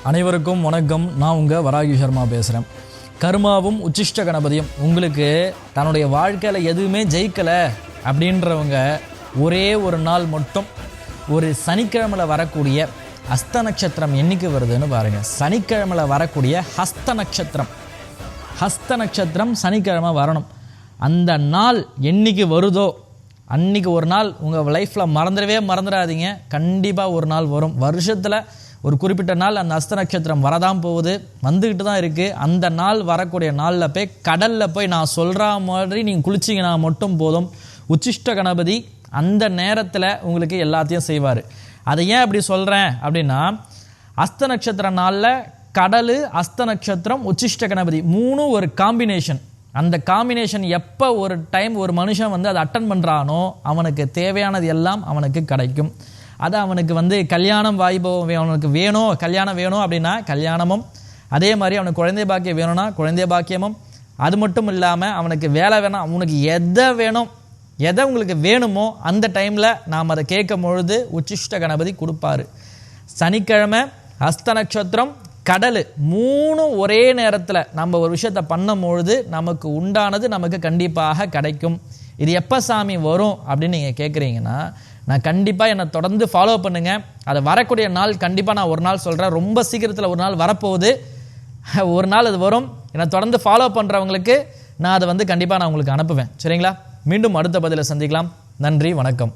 அனைவருக்கும் வணக்கம். நான் உங்கள் வராகி சர்மா பேசுகிறேன். கர்மாவும் உச்சிஷ்ட கணபதியும் உங்களுக்கு தன்னுடைய வாழ்க்கையில் எதுவுமே ஜெயிக்கலை அப்படின்றவங்க ஒரே ஒரு நாள் மட்டும் ஒரு சனிக்கிழமையில் வரக்கூடிய ஹஸ்த நட்சத்திரம் என்னைக்கு வருதுன்னு பாருங்கள். சனிக்கிழமையில் வரக்கூடிய ஹஸ்த நட்சத்திரம் சனிக்கிழமை வரணும். அந்த நாள் என்னைக்கு வருதோ அன்றைக்கி ஒரு நாள் உங்கள் லைஃப்பில் மறந்துடாதீங்க. கண்டிப்பாக ஒரு நாள் வரும். வருஷத்தில் ஒரு குறிப்பிட்ட நாள் அந்த ஹஸ்த நட்சத்திரம் வரதான் போகுது, வந்துக்கிட்டு தான் இருக்குது. அந்த நாள் வரக்கூடிய நாளில் போய் கடலில் போய் நான் சொல்கிற மாதிரி நீங்கள் குளிச்சிங்கன்னா மட்டும் போதும். உச்சிஷ்ட கணபதி அந்த நேரத்தில் உங்களுக்கு எல்லாத்தையும் செய்வார். அதை ஏன் அப்படி சொல்கிறேன் அப்படின்னா, ஹஸ்த நட்சத்திர நாளில் கடல், ஹஸ்த நட்சத்திரம், உச்சிஷ்ட கணபதி மூணும் ஒரு காம்பினேஷன். அந்த காம்பினேஷன் எப்போ ஒரு டைம் ஒரு மனுஷன் வந்து அதை அட்டன் பண்ணுறானோ அவனுக்கு தேவையானது எல்லாம் அவனுக்கு கிடைக்கும். அது அவனுக்கு கல்யாணம் வாய்ப்போம் அவனுக்கு வேணும், கல்யாணம் வேணும் அப்படின்னா கல்யாணமும், அதே மாதிரி அவனுக்கு குழந்தை பாக்கியம் வேணும்னா குழந்தை பாக்கியமும், அது மட்டும் இல்லாமல் அவனுக்கு வேலை வேணும், அவனுக்கு எதை உங்களுக்கு வேணுமோ அந்த டைமில் நாம் அதை கேட்கும் பொழுது உச்சிஷ்ட கணபதி கொடுப்பாரு. சனிக்கிழமை, ஹஸ்த நட்சத்திரம், கடல் மூணும் ஒரே நேரத்தில் நம்ம ஒரு விஷயத்தை பண்ணும் பொழுது நமக்கு உண்டானது நமக்கு கண்டிப்பாக கிடைக்கும். இது எப்போ சாமி வரும் அப்படின்னு நீங்கள் கேட்குறீங்கன்னா, நான் கண்டிப்பாக என்னை தொடர்ந்து ஃபாலோ பண்ணுங்கள். அதை வரக்கூடிய நாள் கண்டிப்பாக நான் ஒரு நாள் சொல்கிறேன். ரொம்ப சீக்கிரத்தில் ஒரு நாள் வரப்போகுது. ஒரு நாள் அது வரும். என்னை தொடர்ந்து ஃபாலோ பண்ணுறவங்களுக்கு நான் அதை கண்டிப்பாக நான் உங்களுக்கு அனுப்புவேன். சரிங்களா? மீண்டும் அடுத்த பதிலை சந்திக்கலாம். நன்றி, வணக்கம்.